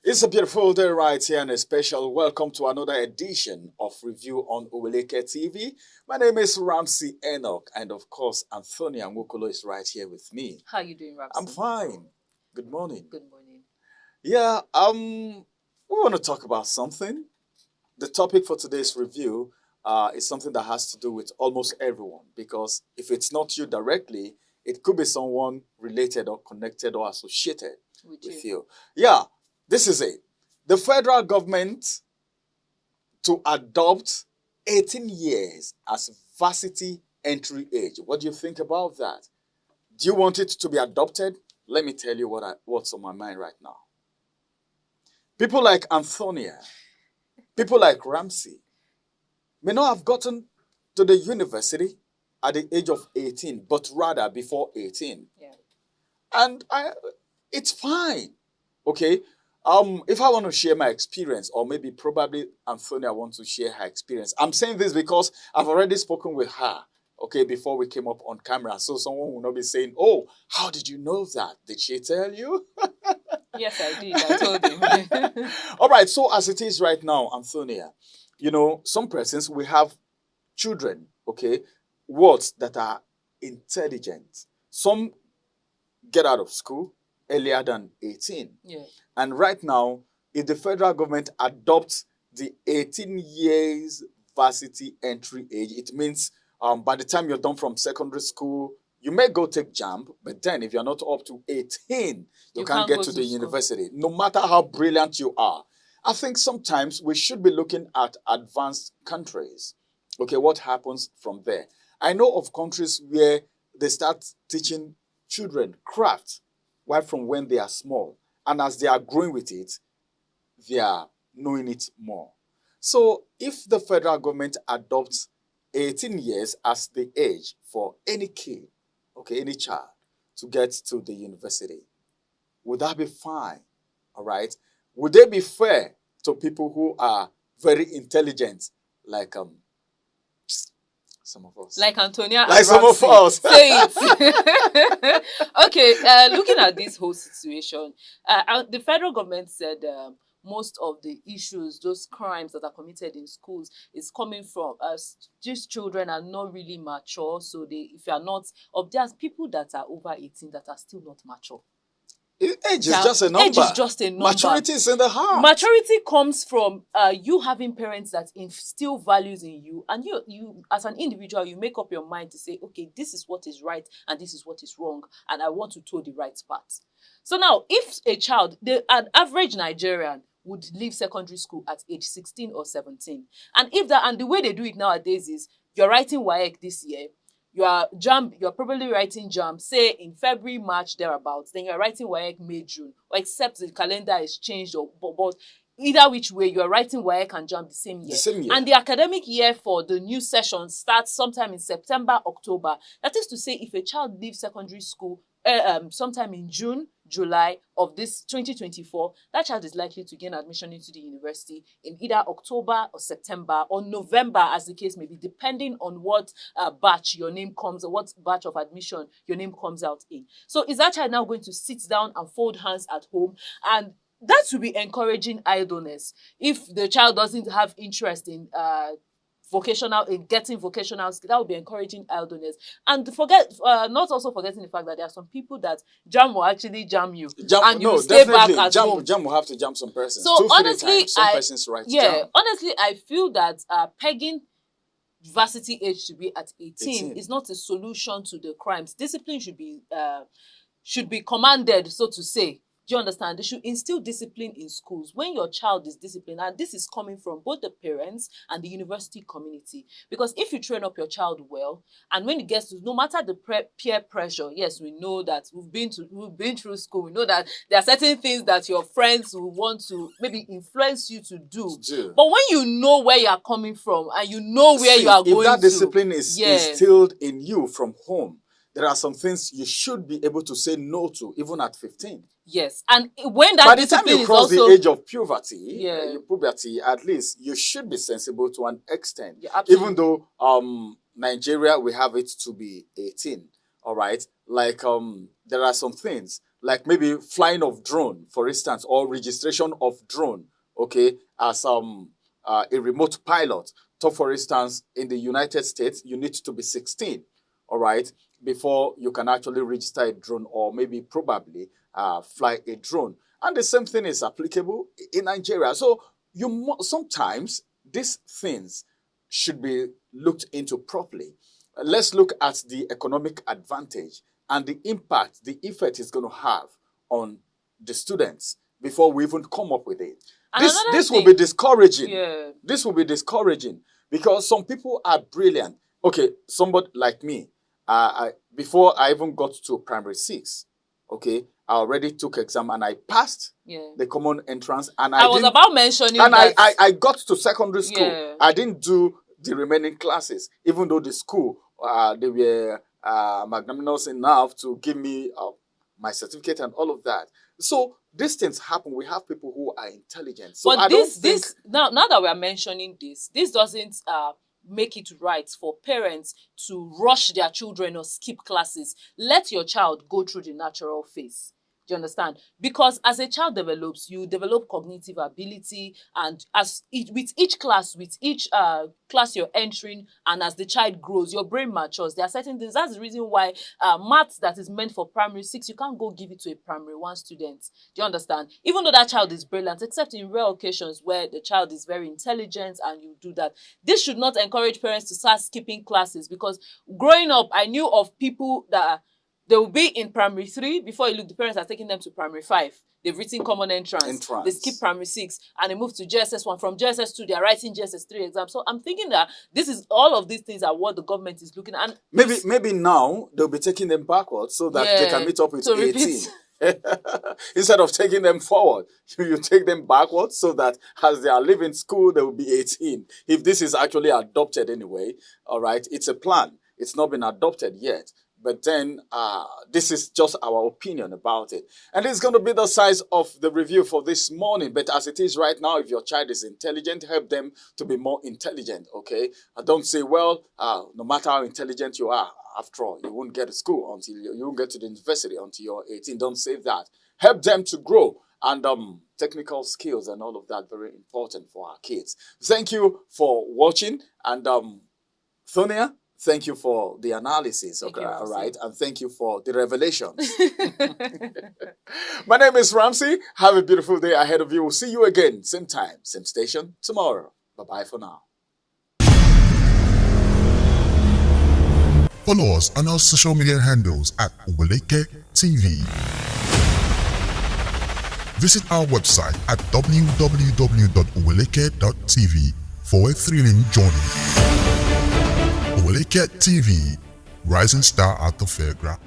It's a beautiful day right here and a special welcome to another edition of Review on Oweleketv. My name is Ramsey Enoch and of course Anthony Amukolo is right here with me. How are you doing, Ramsey? I'm fine. Good morning. Good morning. Yeah, we want to talk about something. The topic for today's review is something that has to do with almost everyone because if it's not you directly, it could be someone related or connected or associated with you. Yeah, this is it. The federal government to adopt 18 years as varsity entry age. What do you think about that? Do you want it to be adopted? Let me tell you what's on my mind right now. People like Antonia, people like Ramsey may not have gotten to the university at the age of 18, but rather before 18. Yeah. And it's fine. Okay. If I want to share my experience, or maybe probably Antonia wants to share her experience. I'm saying this because I've already spoken with her, okay, before we came up on camera. So someone will not be saying, oh, how did you know that? Did she tell you? Yes, I did. I told him. All right. So as it is right now, Antonia, you know, some persons, we have children, okay, words that are intelligent. Some get out of school earlier than 18. Yeah. And right now, if the federal government adopts the 18 years varsity entry age, it means by the time you're done from secondary school, you may go take JAMB, but then if you're not up to 18, you can't get to the university, no matter how brilliant you are. I think sometimes we should be looking at advanced countries. Okay, what happens from there? I know of countries where they start teaching children craft right from when they are small. And as they are growing with it, they are knowing it more. So if the federal government adopts 18 years as the age for any kid, okay, any child, to get to the university, would that be fine? All right. Would they be fair to people who are very intelligent, like some of us? Like Antonia Like some of us. Say it. Okay, looking at this whole situation, the federal government said most of the issues, those crimes that are committed in schools, is coming from these children are not really mature. So if you are not, there's people that are over 18 that are still not mature. Age is just a number. Age is just a number. Maturity is in the heart. Maturity comes from you having parents that instill values in you, and you as an individual, you make up your mind to say, okay, this is what is right and this is what is wrong, and I want to toe the right path. So now, if a child, an average Nigerian would leave secondary school at age 16 or 17, and the way they do it nowadays is you're writing WAEC this year. You're probably writing JAMB, say in February, March, thereabouts. Then you're writing WAEC May, June, or except the calendar is changed, but either which way, you're writing WAEC and JAMB the same year. And the academic year for the new session starts sometime in September, October. That is to say, if a child leaves secondary school sometime in June, July of this 2024, that child is likely to gain admission into the university in either October or September or November, as the case may be, depending on what batch your name comes, or what batch of admission your name comes out in. So is that child now going to sit down and fold hands at home? And that will be encouraging idleness. If the child doesn't have interest in getting vocational skills, that would be encouraging idleness. And not also forgetting the fact that there are some people that JAM will actually jam you, and you stay back at home. JAM will have to jam some persons. So honestly, some persons write JAM. Honestly, I feel that pegging varsity age to be at 18 is not a solution to the crimes. Discipline should be commanded, so to say. Do you understand? They should instill discipline in schools. When your child is disciplined, and this is coming from both the parents and the university community, because if you train up your child well, and when it gets to, no matter the peer pressure, yes, we know that we've been through school. We know that there are certain things that your friends will want to maybe influence you to do. But when you know where you are coming from and you know where you are going to, if that discipline is instilled in you from home, there are some things you should be able to say no to, even at 15. Yes, and when that by the time you cross the age of puberty, at least you should be sensible to an extent. Yeah, even though Nigeria, we have it to be 18. All right, like there are some things like maybe flying of drone, for instance, or registration of drone, okay, as a remote pilot. So, for instance, in the United States, you need to be 16, all right, before you can actually register a drone or maybe probably fly a drone. And the same thing is applicable in Nigeria. So sometimes these things should be looked into properly. Let's look at the economic advantage and the impact, the effect it's going to have on the students before we even come up with it. This will be discouraging. Yeah. This will be discouraging because some people are brilliant. Okay, somebody like me, before I even got to primary 6, okay, I already took exam and I passed the common entrance. And I was about mentioning and that. I got to secondary school. Yeah. I didn't do the remaining classes, even though the school, they were magnanimous enough to give me my certificate and all of that. So these things happen. We have people who are intelligent. So but now that we are mentioning this doesn't make it right for parents to rush their children or skip classes. Let your child go through the natural phase. Do you understand? Because as a child develops, you develop cognitive ability, and with each class you're entering, and as the child grows, your brain matures. There are certain things. That's the reason why maths that is meant for primary 6, you can't go give it to a primary 1 student. Do you understand? Even though that child is brilliant, except in rare occasions where the child is very intelligent and you do that. This should not encourage parents to start skipping classes, because growing up, I knew of people that they will be in primary 3 before you look. The parents are taking them to primary 5. They've written common entrance. They skip primary 6 and they move to JSS1. From JSS2, they are writing JSS3 exams. So I'm thinking that all of these things are what the government is looking at. And maybe now they'll be taking them backwards so that they can meet up with 18. Instead of taking them forward, you take them backwards so that as they are leaving school, they will be 18. If this is actually adopted anyway, all right, it's a plan. It's not been adopted yet. But then this is just our opinion about it. And it's going to be the size of the review for this morning. But as it is right now, if your child is intelligent, help them to be more intelligent, okay? Don't say, well, no matter how intelligent you are, after all, you won't get to school until you won't get to the university until you're 18. Don't say that. Help them to grow. And technical skills and all of that, very important for our kids. Thank you for watching. And Thonia, thank you for the analysis, okay, all right, and thank you for the revelations. My name is Ramsey. Have a beautiful day ahead of you. We'll see you again, same time, same station, tomorrow. Bye-bye for now. Follow us on our social media handles at Oweleketv. Visit our website at www.oweleketv for a thrilling journey. Oweleketv, rising star at the fairground.